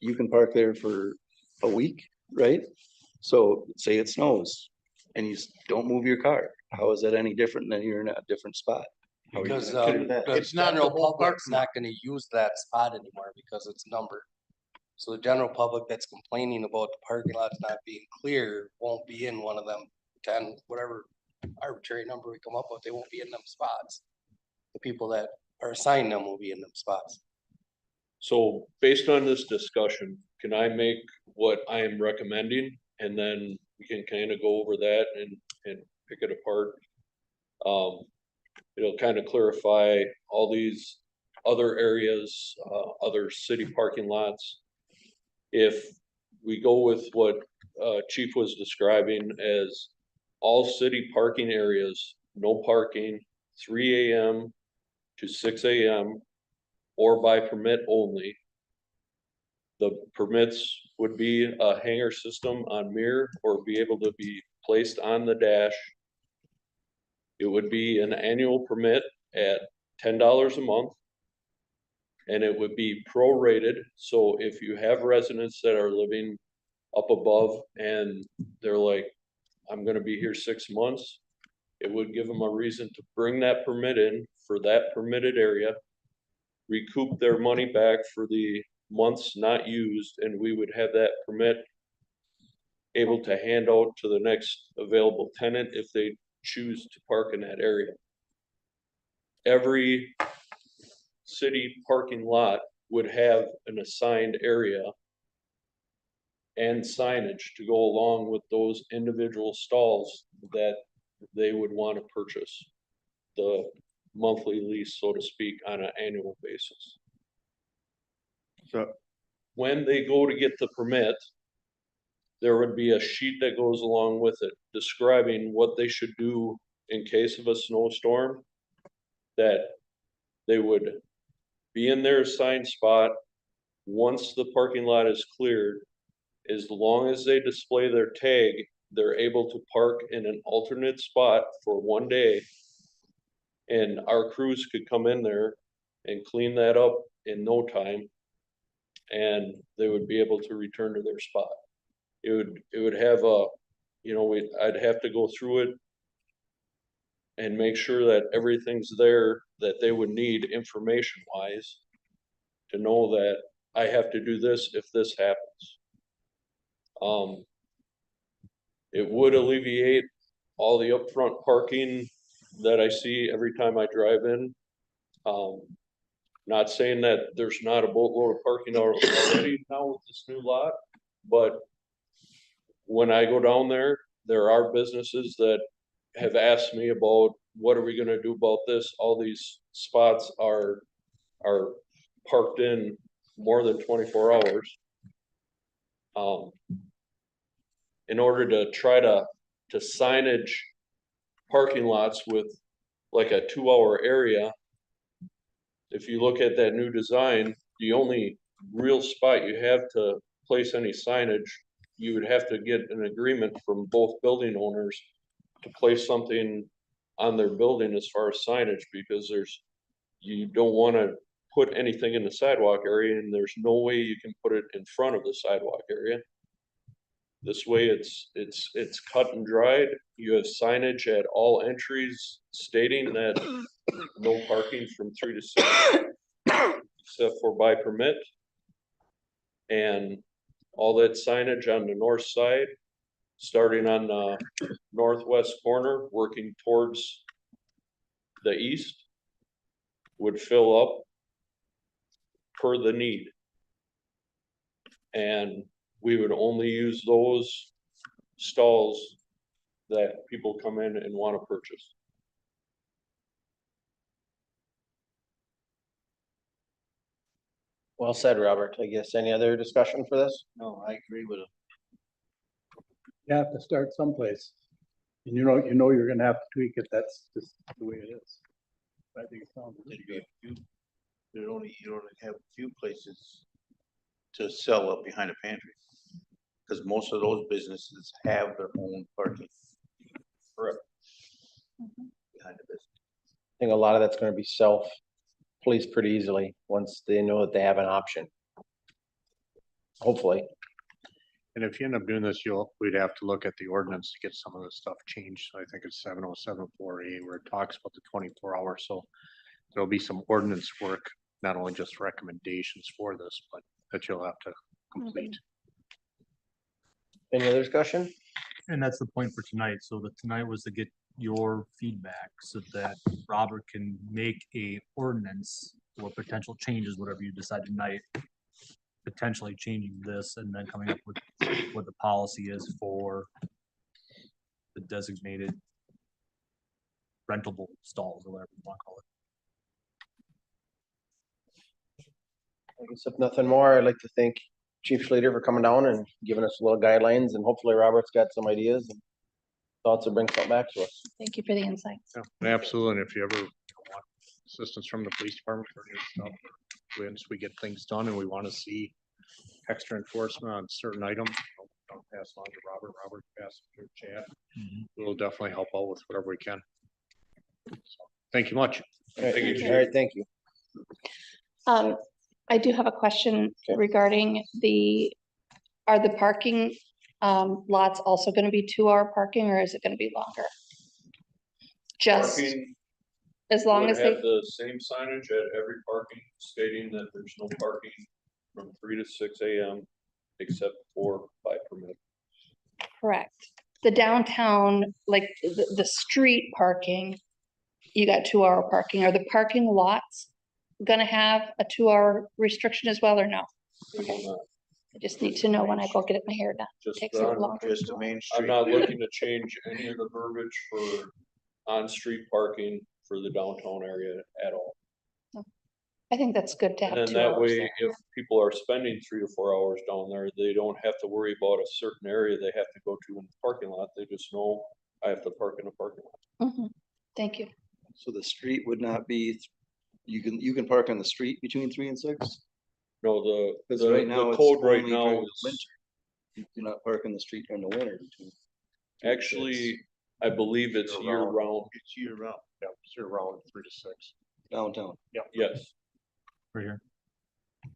you can park there for a week, right? So say it snows and you don't move your car. How is that any different than you're in a different spot? How are you Because, gonna clear that? the It's not the general whole public's parking lot. not gonna use that spot anymore because it's numbered. So the general public that's complaining about the parking lots not being clear won't be in one of them 10, whatever arbitrary number we come up with, they won't be in them spots. The people that are assigned them will be in them spots. So based on this discussion, can I make what I am recommending? And then we can kind of go over that and pick it apart. It'll kind of clarify all these other areas, other city parking lots. If we go with what Chief was describing as all city parking areas, no parking, 3 AM to 6 AM, or by permit only. The permits would be a hanger system on mirror or be able to be placed on the dash. It would be an annual permit at $10 a month. And it would be prorated, so if you have residents that are living up above and they're like, I'm gonna be here 6 months, it would give them a reason to bring that permit in for that permitted area, recoup their money back for the months not used, and we would have that permit able to hand out to the next available tenant if they choose to park in that area. Every city parking lot would have an assigned area and signage to go along with those individual stalls that they would want to purchase the monthly lease, so to speak, on an annual basis. So When they go to get the permit, there would be a sheet that goes along with it describing what they should do in case of a snowstorm, that they would be in their assigned spot. Once the parking lot is cleared, as long as they display their tag, they're able to park in an alternate spot for 1 day. And our crews could come in there and clean that up in no time. And they would be able to return to their spot. It would have a, I'd have to go through it and make sure that everything's there that they would need information wise to know that I have to do this if this happens. It would alleviate all the upfront parking that I see every time I drive in. Not saying that there's not a boatload of parking already now with this new lot, but when I go down there, there are businesses that have asked me about, what are we gonna do about this? All these spots are parked in more than 24 hours. In order to try to signage parking lots with like a 2-hour area, if you look at that new design, the only real spot you have to place any signage, you would have to get an agreement from both building owners to place something on their building as far as signage, because you don't want to put anything in the sidewalk area, and there's no way you can put it in front of the sidewalk area. This way it's cut and dried. You have signage at all entries stating that no parking from 3 to 6. except for by permit. And all that signage on the north side, starting on the northwest corner, working towards the east, would fill up per the need. And we would only use those stalls that people come in and want to purchase. Well said, Robert. I guess any other discussion for this? No, I agree with him. You have to start someplace. And you know you're gonna have to tweak it. That's just the way it is. I think it sounds. You only have a few places to sell up behind a pantry. Cause most of those businesses have their own parking. Correct. Behind the business. I think a lot of that's gonna be self-policed pretty easily, once they know that they have an option. Hopefully. And if you end up doing this, we'd have to look at the ordinance to get some of this stuff changed. So I think it's 7074A where it talks about the 24 hours. So there'll be some ordinance work, not only just recommendations for this, but that you'll have to complete. Any other discussion? And that's the point for tonight. So that tonight was to get your feedback so that Robert can make a ordinance or potential changes, whatever you decide tonight. Potentially changing this and then coming up with what the policy is for the designated rentable stalls or whatever you want to call it. I guess if nothing more, I'd like to thank Chief Schluter for coming down and giving us a little guidelines, and hopefully Robert's got some ideas and thoughts to bring something back to us. Thank you for the insights. Yeah, absolutely. And if you ever want assistance from the police department for new stuff, once we get things done and we want to see extra enforcement on certain items, don't pass on to Robert. Robert pass it to Chad. We'll definitely help out with whatever we can. So, thank you much. All right, thank you. I do have a question regarding are the parking lots also gonna be 2-hour parking, or is it gonna be longer? Just Parking as long would as they, have the same signage at every parking stating that there's no parking from 3 to 6 AM except for by permit. correct. The downtown, like the street parking, you got 2-hour parking. Are the parking lots gonna have a 2-hour restriction as well, or no? Okay. I just need to know when I go get my hair done. Just Takes a little on- longer. Just the main I'm street. not looking to change any of the verbiage for on-street parking for the downtown area at all. I think that's good to And have then 2 that hours way, there. if people are spending 3 to 4 hours down there, they don't have to worry about a certain area they have to go to in the parking lot. They just know I have to park in a parking lot. Mhm. Thank you. So the street would not be, you can park on the street between 3 and 6? No, Because right now the it's code right only now during the is winter. You do not park in the street during the winter. between 3 and 6. actually, I believe it's Year year round. round. It's year round. Yeah, it's around 3 to 6. Downtown. Yes. Right here. I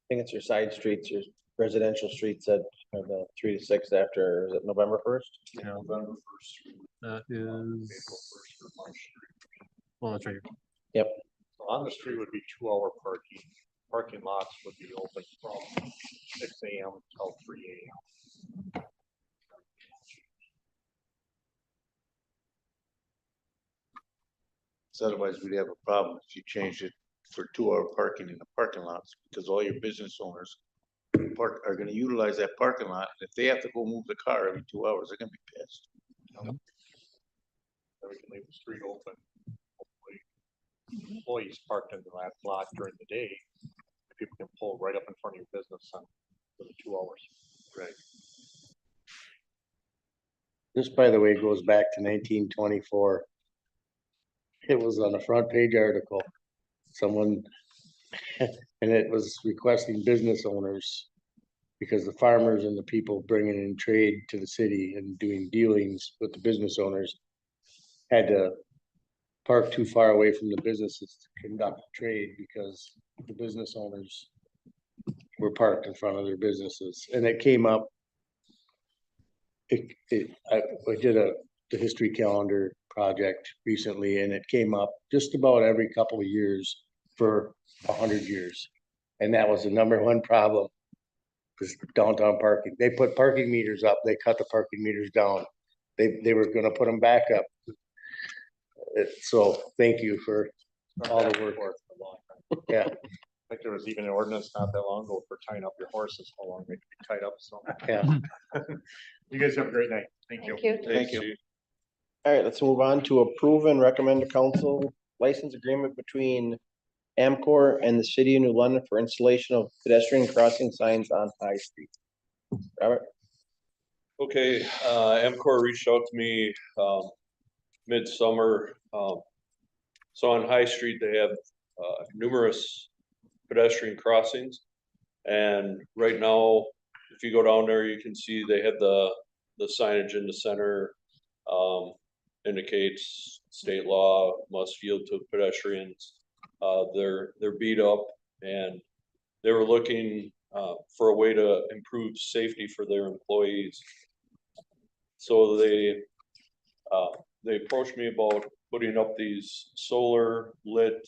think it's your side streets, your residential streets that are the 3 to 6 after, is it November 1st? Yeah, November 1st. that is, well, that's right Yep. On the street would be 2-hour parking. Parking lots would be open from 6 AM till 3 AM. So otherwise we'd have a problem if you changed it for 2-hour parking in the parking lots, because all your business owners are gonna utilize that parking lot. If they have to go move the car every 2 hours, they're gonna be pissed. Then we can leave the street open. Hopefully, employees parked in that lot during the day. People can pull right up in front of your business for the 2 hours. Right. This, by the way, goes back to 1924. It was on a front page article. Someone, and it was requesting business owners, because the farmers and the people bringing in trade to the city and doing dealings with the business owners had to park too far away from the businesses to conduct trade, because the business owners were parked in front of their businesses, and it came up. I did the history calendar project recently, and it came up just about every couple of years. for 100 years. And that was the number one problem. Was downtown parking. They put parking meters up, they cut the parking meters down. They were gonna put them back up. So thank you for all the work. Yeah, I think there was even an ordinance not that long ago for tying up your horses, how long they could be tied up, so. yeah. You guys have a great night. Thank you. Thank you. Thank you. All right, let's move on to approve and recommend to council license agreement between Amcor and the city of New London for installation of pedestrian crossing signs on High Street. Robert? Okay, MCOR reached out to me, midsummer. So on High Street, they have, numerous pedestrian crossings. And right now, if you go down there, you can see they have the signage in the center, indicates state law must yield to pedestrians. They're beat up and they were looking, for a way to improve safety for their employees. So they approached me about putting up these solar lit,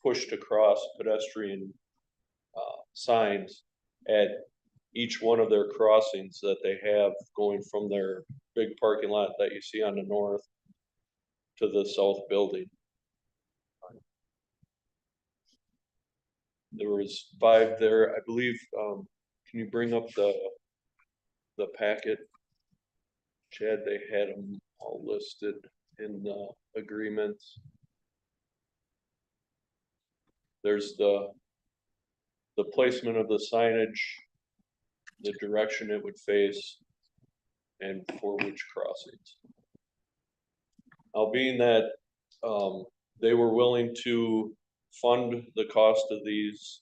push to cross pedestrian, signs at each one of their crossings that they have going from their big parking lot that you see on the north to the south building. There was 5 there, I believe. Can you bring up the packet? Chad, they had them all listed in the agreements. There's the placement of the signage, the direction it would face, and for which crossings. Now, being that they were willing to fund the cost of these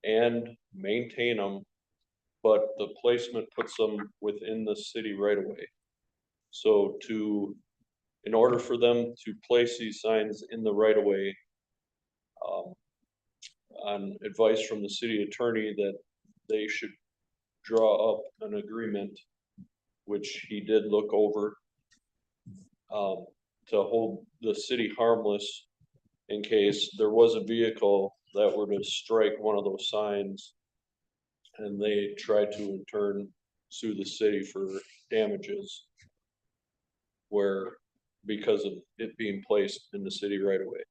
and maintain them, but the placement puts them within the city right away. So in order for them to place these signs in the right of way, on advice from the city attorney that they should draw up an agreement, which he did look over, to hold the city harmless in case there was a vehicle that were to strike one of those signs and they tried to in turn sue the city for damages because of it being placed in the city right away.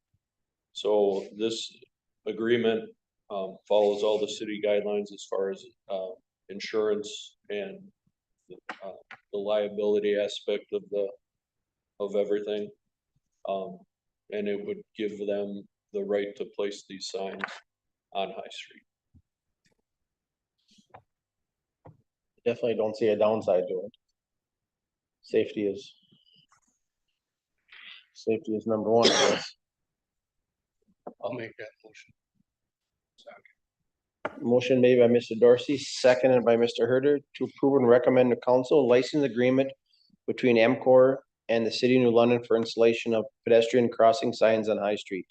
So this agreement follows all the city guidelines as far as insurance and the liability aspect of everything. And it would give them the right to place these signs on High Street. Definitely don't see a downside to it. Safety is number one, I guess. I'll make that motion. Motion made by Mr. Dorsey, seconded by Mr. Herder to approve and recommend to council license agreement between Amcor and the city of New London for installation of pedestrian crossing signs on High Street.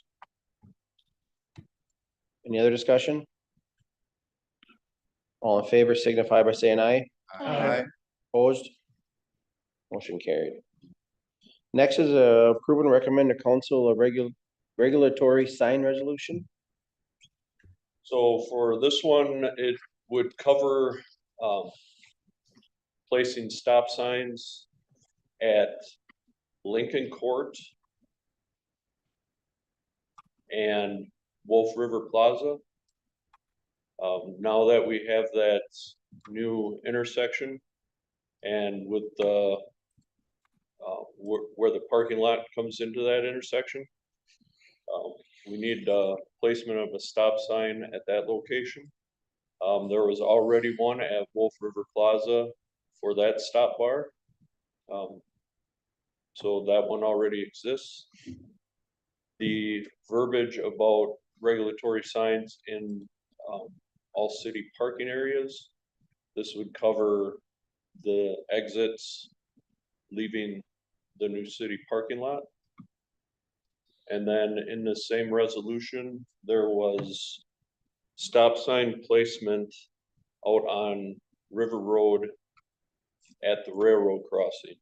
Any other discussion? All in favor signify by saying aye. Aye. Opposed? Motion carried. Next is approve and recommend to council a regulatory sign resolution. So for this one, it would cover placing stop signs at Lincoln Court and Wolf River Plaza. Now that we have that new intersection and with the where the parking lot comes into that intersection, we need placement of a stop sign at that location. There was already one at Wolf River Plaza for that stop bar. So that one already exists. The verbiage about regulatory signs in all city parking areas, this would cover the exits leaving the new city parking lot. And then in the same resolution, there was stop sign placement out on River Road at the railroad crossing.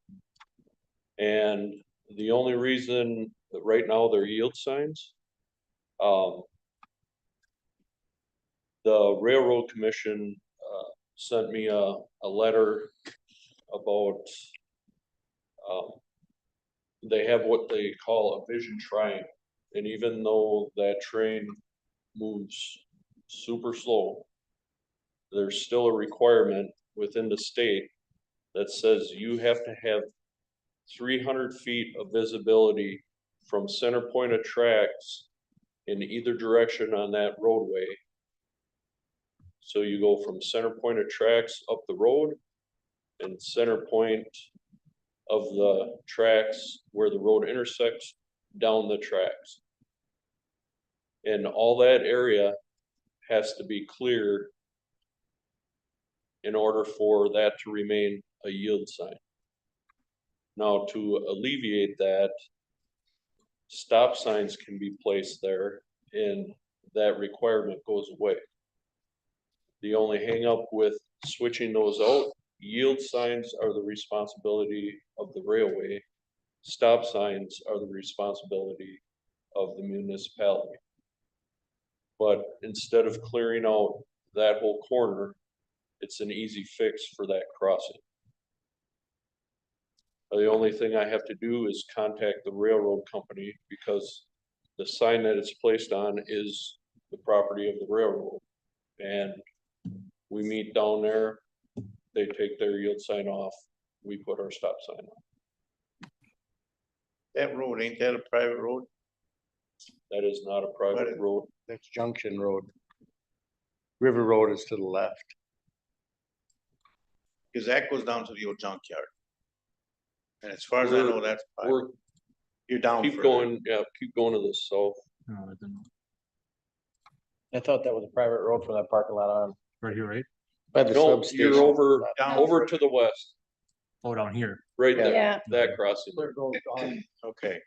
And the only reason that right now they're yield signs, The Railroad Commission, sent me a letter about, they have what they call a vision triangle. And even though that train moves super slow, there's still a requirement within the state that says you have to have 300 feet of visibility from center point of tracks in either direction on that roadway. So you go from center point of tracks up the road and center point of the tracks where the road intersects down the tracks. And all that area has to be cleared in order for that to remain a yield sign. Now, to alleviate that, stop signs can be placed there and that requirement goes away. The only hangup with switching those out, yield signs are the responsibility of the railway. Stop signs are the responsibility of the municipality. But instead of clearing out that whole corner, it's an easy fix for that crossing. The only thing I have to do is contact the railroad company because the sign that it's placed on is the property of the railroad. And we meet down there, they take their yield sign off, we put our stop sign on. That road, ain't that a private road? That is not a private road. That's Junction Road. River Road is to the left. Cause that goes down to the old junkyard. And as far as I know, that's private. We're, You're down. keep further. going, yeah, keep going to the south. No, I didn't. I thought that was a private road for that parking lot on. Right here, right? By the No, substation. you're over, Down over to the west, Oh, down here. right there, Yeah. that crossing. Where it goes on. Okay.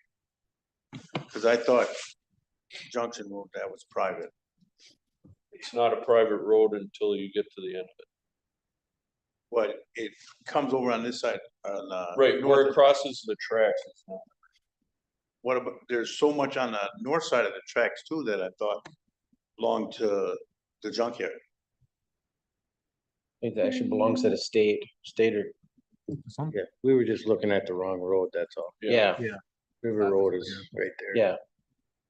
Cause I thought Junction Road, that was private. It's not a private road until you get to the end of it. But it comes over on this side, on Right, where it crosses the tracks. It's not. What about, there's so much on the north side of the tracks too that I thought belonged to the junkyard. It actually belongs to the state or, Some- Yeah, we were just looking at the wrong road, that's all. yeah, River Road is right there. yeah.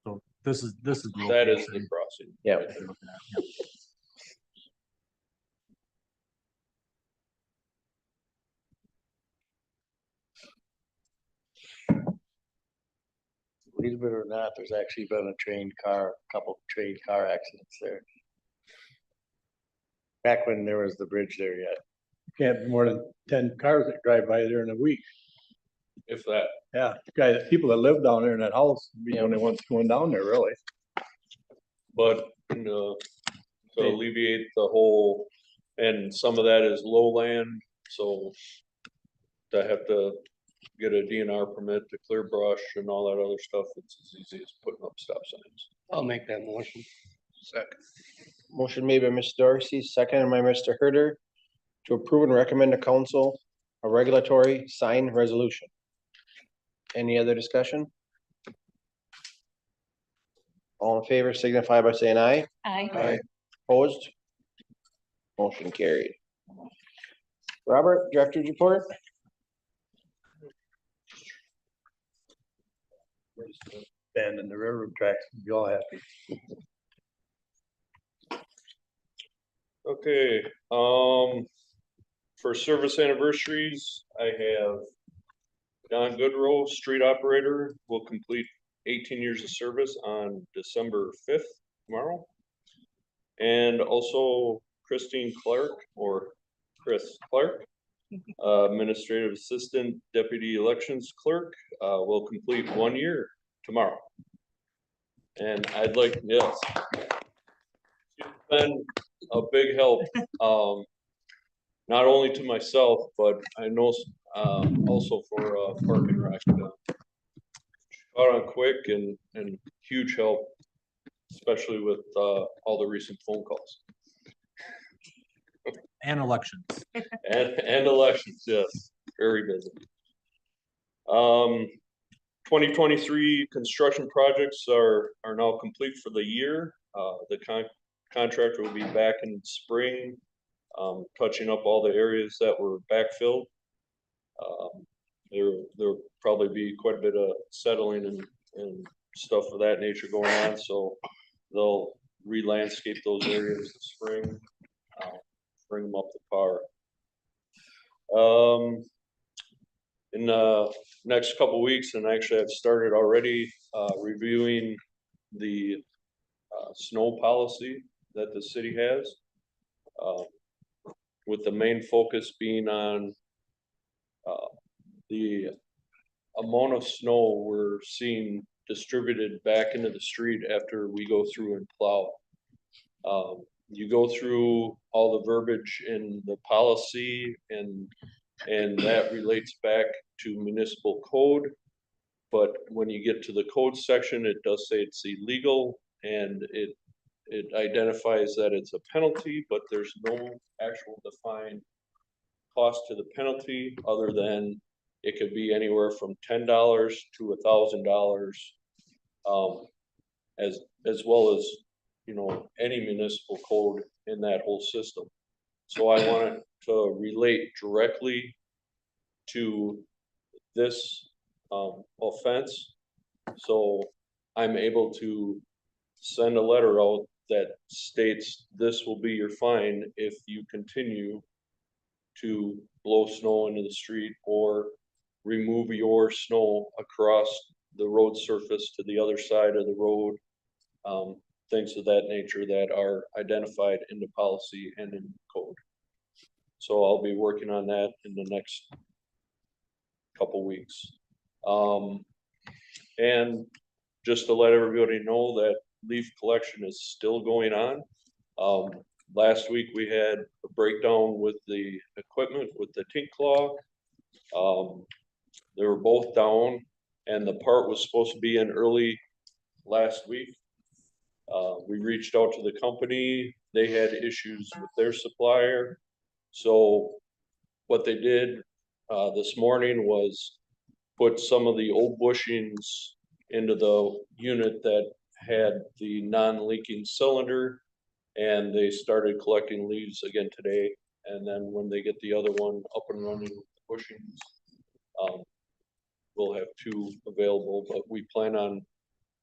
So this is. the That is the location crossing. Yeah. that you're looking at, yeah. Believe it or not, there's actually been a couple train car accidents there. Back when there was the bridge there yet. Can't be more than 10 cars that drive by there in a week. If that, Yeah, people that live down there in that house, be the only ones going down there, really. but, to alleviate the whole, and some of that is lowland, so. To have to get a DNR permit to clear brush and all that other stuff, it's as easy as putting up stop signs. I'll make that motion. Second. Motion made by Mr. Dorsey, seconded by Mr. Herder to approve and recommend to council a regulatory sign resolution. Any other discussion? All in favor signify by saying aye. Aye. Opposed? Motion carried. Robert, director's report? And in the railroad tracks, be all happy. Okay, for service anniversaries, I have Don Goodrow, street operator, will complete 18 years of service on December 5th, tomorrow. And also Christine Clark, or Chris Clark, administrative assistant, deputy elections clerk, will complete 1 year tomorrow. And I'd like, yes. She's been a big help, not only to myself, but I know, also for, Park and Rec. Got on quick and huge help, especially with, all the recent phone calls. And elections. And elections, yes, very busy. 2023 construction projects are now complete for the year. The contractor will be back in spring, touching up all the areas that were backfilled. There'll probably be quite a bit of settling and stuff of that nature going on, so they'll re-landscape those areas this spring, bring them up to par. In the next couple weeks, and actually I've started already, reviewing the snow policy that the city has, with the main focus being on the amount of snow we're seeing distributed back into the street after we go through and plow. You go through all the verbiage in the policy and that relates back to municipal code. But when you get to the code section, it does say it's illegal and it identifies that it's a penalty, but there's no actual defined cost to the penalty other than it could be anywhere from $10 to $1,000, as well as, you know, any municipal code in that whole system. So I wanted to relate directly to this offense. So I'm able to send a letter out that states this will be your fine if you continue to blow snow into the street or remove your snow across the road surface to the other side of the road. Things of that nature that are identified in the policy and in code. So I'll be working on that in the next couple weeks. And just to let everybody know that leaf collection is still going on. Last week we had a breakdown with the equipment with the tink claw. They were both down and the part was supposed to be in early last week. We reached out to the company. They had issues with their supplier. So what they did this morning was put some of the old bushings into the unit that had the non-leaking cylinder, and they started collecting leaves again today. And then when they get the other one up and running with the bushings, we'll have two available, but we plan on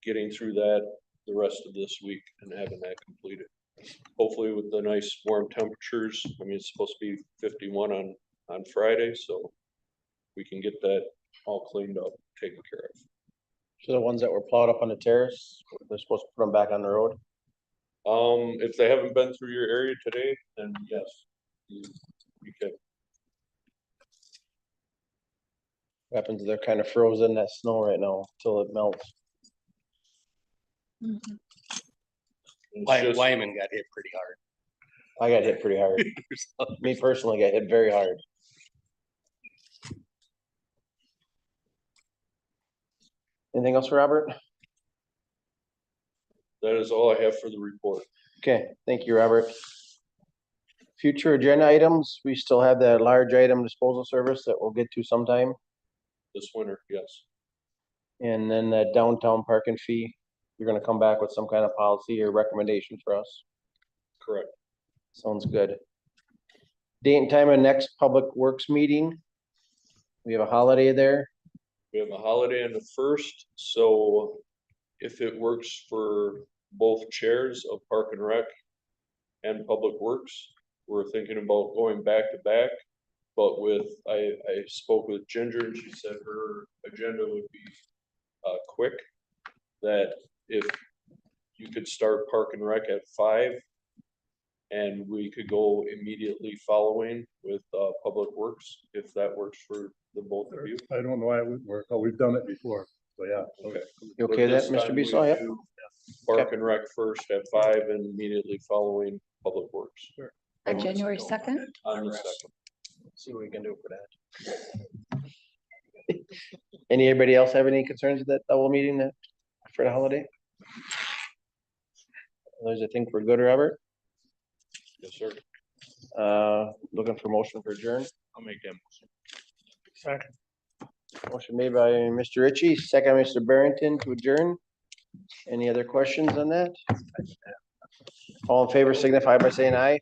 getting through that the rest of this week and having that completed. Hopefully with the nice warm temperatures. I mean, it's supposed to be 51 on Friday, so we can get that all cleaned up, taken care of. So the ones that were plowed up on the terrace, they're supposed to put them back on the road? If they haven't been through your area today, then yes, you can. What happens, they're kind of frozen in that snow right now till it melts. It's just- Wyman got hit pretty hard. I got hit pretty hard. Me personally got hit very hard. Anything else for Robert? That is all I have for the report. Okay, thank you, Robert. Future agenda items, we still have that large item disposal service that we'll get to sometime. This winter, yes. And then that downtown parking fee, you're gonna come back with some kind of policy or recommendation for us. Correct. Sounds good. Date and time of next public works meeting. We have a holiday there. We have a holiday on the 1st, so if it works for both chairs of Park and Rec and Public Works, we're thinking about going back to back. But I spoke with Ginger and she said her agenda would be quick. That if you could start Park and Rec at 5 and we could go immediately following with Public Works, if that works for the both of you. I don't know why it wouldn't work, but we've done it before, so yeah. Okay. You okay with that, Mr. Bissell? Yep. Park and Rec first at 5 and immediately following Public Works. On January 2nd? On the 2nd. See what we can do for that. Anybody else have any concerns with that double meeting that for the holiday? Otherwise, I think we're good, Robert. Yes, sir. Looking for motion for adjourn. I'll make that motion. Second. Motion made by Mr. Ritchie, second by Mr. Barrington to adjourn. Any other questions on that? All in favor signify by saying aye.